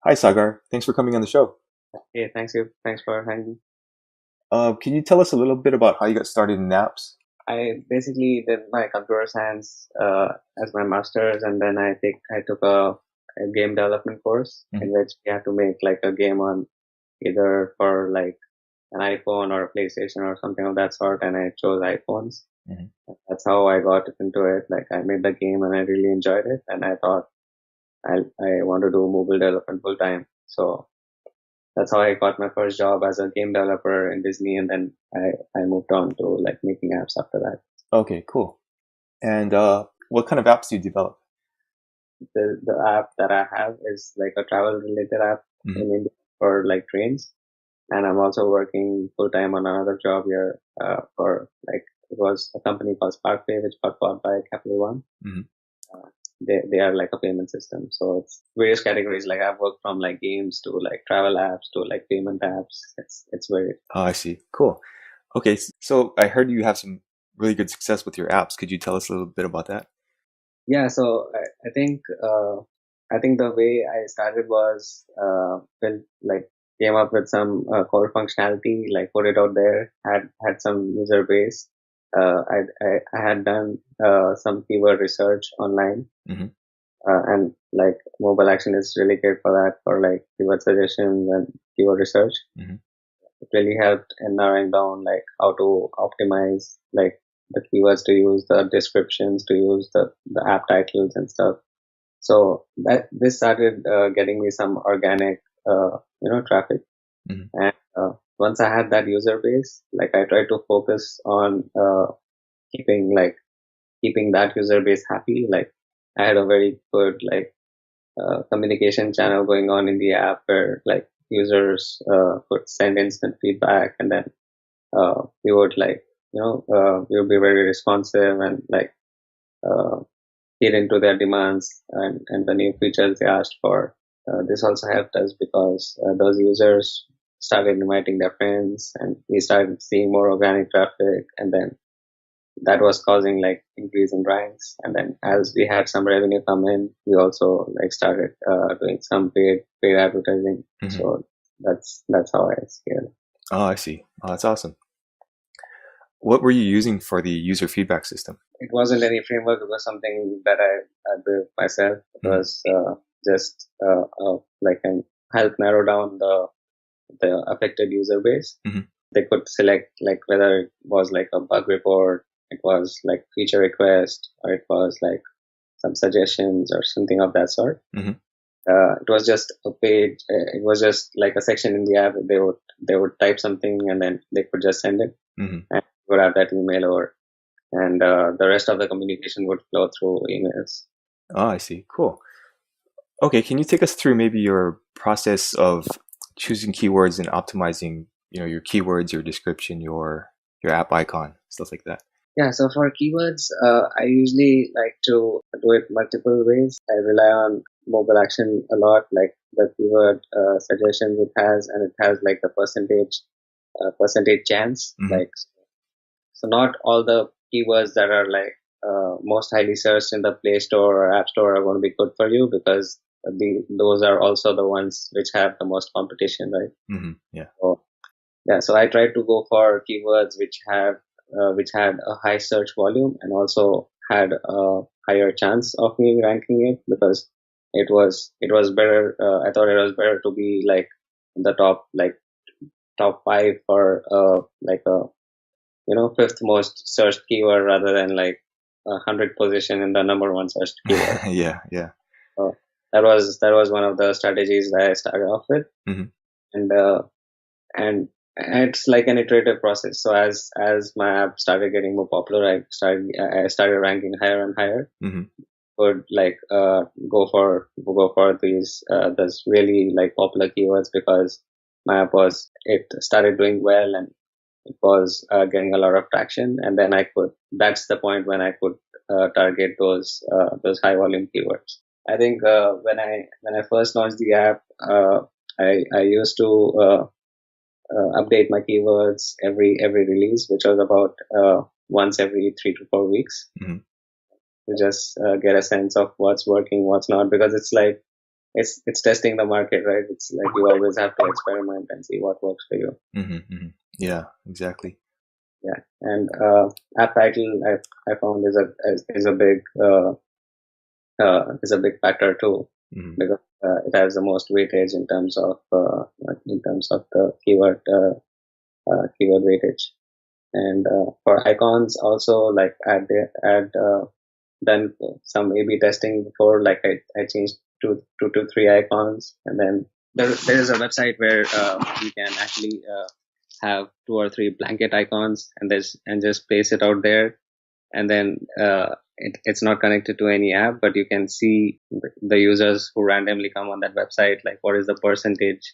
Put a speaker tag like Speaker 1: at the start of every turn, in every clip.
Speaker 1: Hi, Sagar. Thanks for coming on the show.
Speaker 2: Hey, thanks you. Thanks for having me.
Speaker 1: Can you tell us a little bit about how you got started in apps?
Speaker 2: I basically did my computer science as my master's, and then I took a game development course
Speaker 1: Hmm.
Speaker 2: in which we had to make like a game on either for like an iPhone or a PlayStation or something of that sort, and I chose iPhones.
Speaker 1: Hmm.
Speaker 2: That's how I got into it. Like I made the game and I really enjoyed it, and I thought I want to do mobile development full time. So that's how I got my first job as a game developer in Disney, and then I moved on to like making apps after that.
Speaker 1: Okay, cool. And what kind of apps do you develop?
Speaker 2: The app that I have is like a travel related app
Speaker 1: Hmm.
Speaker 2: in India for like trains, and I'm also working full time on another job here for like it was a company called Sparkpay which got bought by Capital One.
Speaker 1: Hmm.
Speaker 2: Uh, they are like a payment system, so it's various categories. Like I've worked from like games to like travel apps to like payment apps. It's very
Speaker 1: Oh, I see. Cool. Okay, so I heard you have some really good success with your apps. Could you tell us a little bit about that?
Speaker 2: Yeah, so I think the way I started was built like came up with some core functionality, like put it out there, had some user base. I had done some keyword research online,
Speaker 1: Hmm.
Speaker 2: and like mobile action is really great for that, for like keyword suggestions and keyword research.
Speaker 1: Hmm.
Speaker 2: It really helped in narrowing down like how to optimize like the keywords to use, the descriptions to use, the app titles and stuff. So that this started getting me some organic, traffic.
Speaker 1: Hmm.
Speaker 2: And once I had that user base, like I tried to focus on keeping like keeping that user base happy. Like I had a very good like communication channel going on in the app where like users could send instant feedback, and then we would like we would be very responsive and like uh, get into their demands and the new features they asked for. This also helped us because those users started inviting their friends, and we started seeing more organic traffic, and then that was causing like increase in ranks. And then as we had some revenue come in, we also like started doing some paid advertising.
Speaker 1: Hmm.
Speaker 2: So that's how I scaled.
Speaker 1: Oh, I see. Oh, that's awesome. What were you using for the user feedback system?
Speaker 2: It wasn't any framework. It was something that I built myself. It
Speaker 1: Hmm.
Speaker 2: was just like an help narrow down the affected user base.
Speaker 1: Hmm.
Speaker 2: They could select like whether it was like a bug report, it was like feature request, or it was like some suggestions or something of that sort.
Speaker 1: Hmm.
Speaker 2: It was just a page. It was just like a section in the app. They would type something and then they could just send it,
Speaker 1: Hmm.
Speaker 2: and would have that email over, and the rest of the communication would flow through emails.
Speaker 1: Oh, I see. Cool. Okay, can you take us through maybe your process of choosing keywords and optimizing, your keywords, your description, your app icon, stuff like that?
Speaker 2: Yeah, so for keywords, I usually like to do it multiple ways. I rely on mobile action a lot, like the keyword suggestions it has, and it has like the percentage chance.
Speaker 1: Hmm.
Speaker 2: Like, so not all the keywords that are like most highly searched in the Play Store or App Store are going to be good for you, because those are also the ones which have the most competition, right?
Speaker 1: Hmm. Yeah.
Speaker 2: So yeah, so I tried to go for keywords which had a high search volume and also had a higher chance of me ranking it, because it was better. I thought it was better to be like in the top five for like a fifth most searched keyword rather than like 100 position in the number one searched keyword.
Speaker 1: Yeah, yeah.
Speaker 2: So that was one of the strategies that I started off with,
Speaker 1: Hmm.
Speaker 2: and and it's like an iterative process. So as my app started getting more popular, I started ranking higher and higher.
Speaker 1: Hmm.
Speaker 2: Would like go for these really like popular keywords, because my app was it started doing well, and it was getting a lot of traction. And then I could that's the point when I could target those high volume keywords. I think when I first launched the app, I used to update my keywords every release, which was about once every 3 to 4 weeks,
Speaker 1: Hmm.
Speaker 2: to just get a sense of what's working, what's not, because it's like it's testing the market, right? It's like you always have to experiment and see what works for you.
Speaker 1: Yeah, exactly.
Speaker 2: Yeah, and app title I found is a big is a big factor too,
Speaker 1: Hmm.
Speaker 2: because it has the most weightage in terms of the keyword weightage. And for icons also, like add done some A/B testing before. Like I changed two to three icons, and then there is a website where you can actually have two or three blanket icons, and just place it out there, and then it's not connected to any app, but you can see the users who randomly come on that website, like what is the percentage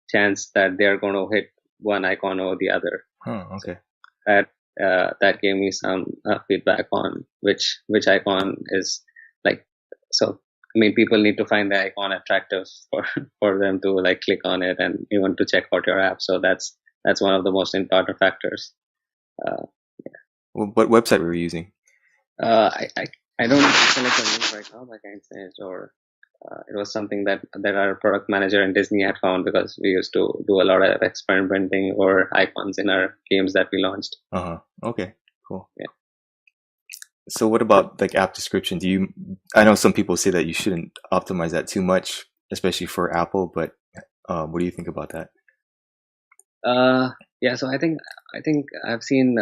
Speaker 2: chance that they're going to hit one icon or the other.
Speaker 1: Huh,
Speaker 2: So
Speaker 1: okay.
Speaker 2: that gave me some feedback on which icon is like. So I mean, people need to find the icon attractive for for them to like click on it and even to check out your app. So that's one of the most important factors. Uh,
Speaker 1: Well, what website were you using?
Speaker 2: Uh, I, I I don't recollect the name right now, but I can say it. Or it was something that our product manager in Disney had found, because we used to do a lot of experimenting or icons in our games that we launched.
Speaker 1: Uh-huh. Okay, cool.
Speaker 2: Yeah.
Speaker 1: So what about like app description? I know some people say that you shouldn't optimize that too much, especially for Apple, but what do you think about that?
Speaker 2: Uh, yeah. So I think I've seen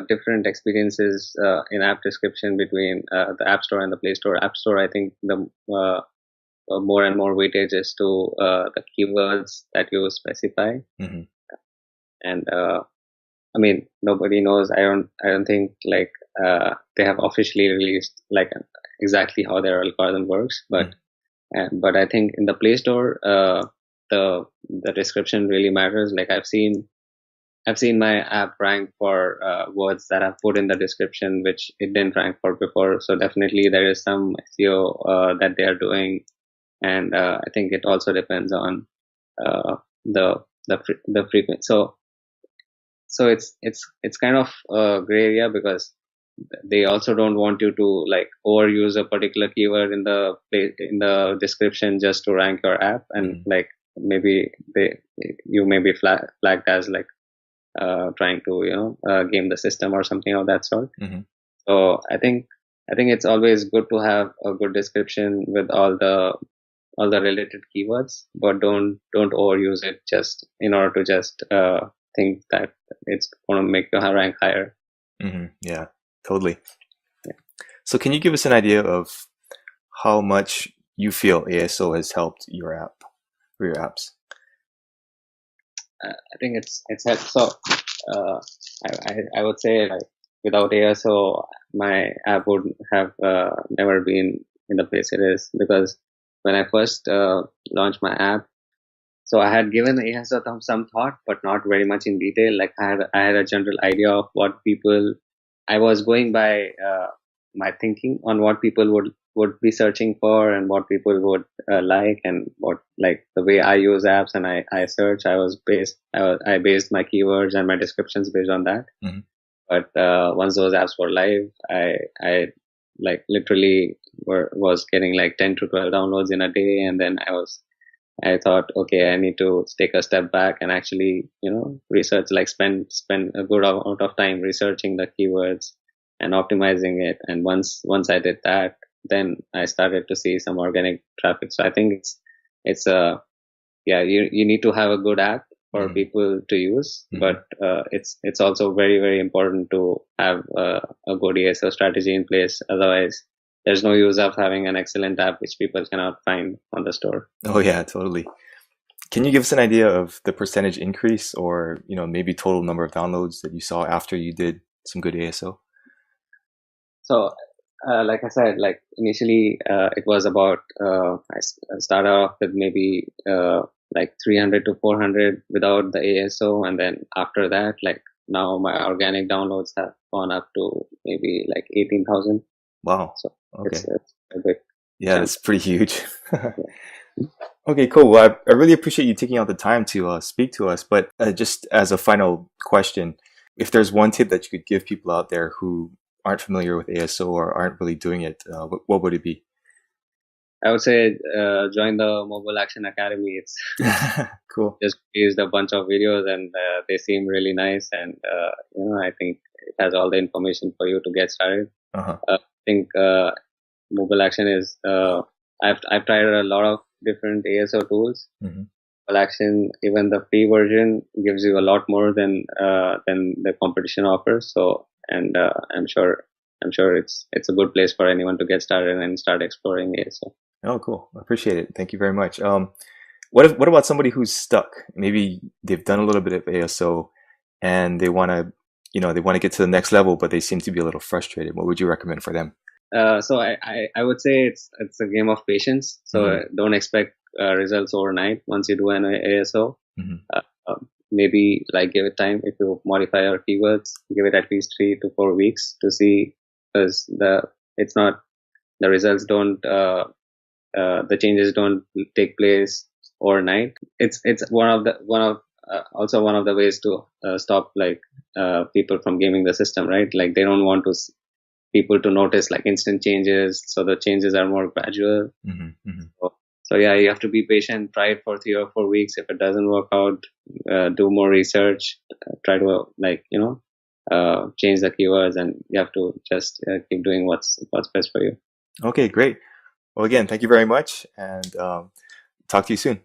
Speaker 2: different experiences in app description between the App Store and the Play Store. App Store, I think the more and more weightage is to the keywords that you specify,
Speaker 1: Hmm.
Speaker 2: and I mean, nobody knows. I don't think like they have officially released like exactly how their algorithm works. But I think in the Play Store, the description really matters. Like I've seen my app rank for words that I've put in the description, which it didn't rank for before. So definitely there is some SEO that they are doing, and I think it also depends on uh, the frequency. So it's kind of a gray area, because they also don't want you to like overuse a particular keyword in the description just to rank your app, and
Speaker 1: Hmm.
Speaker 2: like maybe you may be flagged as like trying to game the system or something of that sort.
Speaker 1: Hmm.
Speaker 2: So I think it's always good to have a good description with all the related keywords, but don't overuse it just in order to just think that it's going to make your rank higher.
Speaker 1: Yeah, totally. So can you give us an idea of how much you feel ASO has helped your app or your apps?
Speaker 2: I think it's helped. So uh, I would say like without ASO, my app would have never been in the place it is, because when I first launched my app, so I had given ASO some thought, but not very much in detail. Like I had a general idea of what people. I was going by my thinking on what people would be searching for, and what people would like, and what like the way I use apps and I search. I based my keywords and my descriptions based on that.
Speaker 1: Hmm.
Speaker 2: But once those apps were live, I like literally was getting like 10 to 12 downloads in a day, and then I thought, okay, I need to take a step back and actually, research, like spend a good amount of time researching the keywords and optimizing it. And once I did that, then I started to see some organic traffic. So I think it's a yeah, you need to have a good app for
Speaker 1: Hmm.
Speaker 2: people to use,
Speaker 1: Hmm.
Speaker 2: but it's also very very important to have a good ESO strategy in place. Otherwise, there's no use of having an excellent app which people cannot find on the store.
Speaker 1: Oh yeah, totally. Can you give us an idea of the percentage increase or, maybe total number of downloads that you saw after you did some good ASO?
Speaker 2: So, like I said, like initially, it was about I started off with maybe like 300 to 400 without the ASO, and then after that, like now my organic downloads have gone up to maybe like 18,000.
Speaker 1: Wow.
Speaker 2: So
Speaker 1: Okay.
Speaker 2: it's a big
Speaker 1: Yeah,
Speaker 2: chunk.
Speaker 1: that's pretty huge.
Speaker 2: Yeah.
Speaker 1: Okay, cool. Well, I really appreciate you taking out the time to speak to us. But just as a final question, if there's one tip that you could give people out there who aren't familiar with ASO or aren't really doing it, what would it be?
Speaker 2: I would say join the Mobile Action Academy. It's
Speaker 1: Cool.
Speaker 2: just used a bunch of videos, and they seem really nice. And I think it has all the information for you to get started.
Speaker 1: Uh-huh.
Speaker 2: I think Mobile Action is. I've tried a lot of different ASO tools.
Speaker 1: Hmm.
Speaker 2: Mobile Action, even the free version, gives you a lot more than the competition offers. So, and I'm sure it's a good place for anyone to get started and start exploring ASO.
Speaker 1: Oh, cool. I appreciate it. Thank you very much. What about somebody who's stuck? Maybe they've done a little bit of ASO and they want to get to the next level, but they seem to be a little frustrated. What would you recommend for them?
Speaker 2: So I would say it's a game of patience. So
Speaker 1: Hmm.
Speaker 2: don't expect results overnight once you do an ASO.
Speaker 1: Hmm.
Speaker 2: Uh, Maybe like give it time. If you modify your keywords, give it at least 3 to 4 weeks to see, because it's not the results don't the changes don't take place overnight. It's also one of the ways to stop like people from gaming the system, right? Like they don't want people to notice like instant changes, so the changes are more gradual.
Speaker 1: Hmm. Hmm.
Speaker 2: So yeah, you have to be patient. Try it for 3 or 4 weeks. If it doesn't work out, do more research. Try to change the keywords, and you have to just keep doing what's best for you.
Speaker 1: Okay, great. Well, again, thank you very much, and talk to you soon.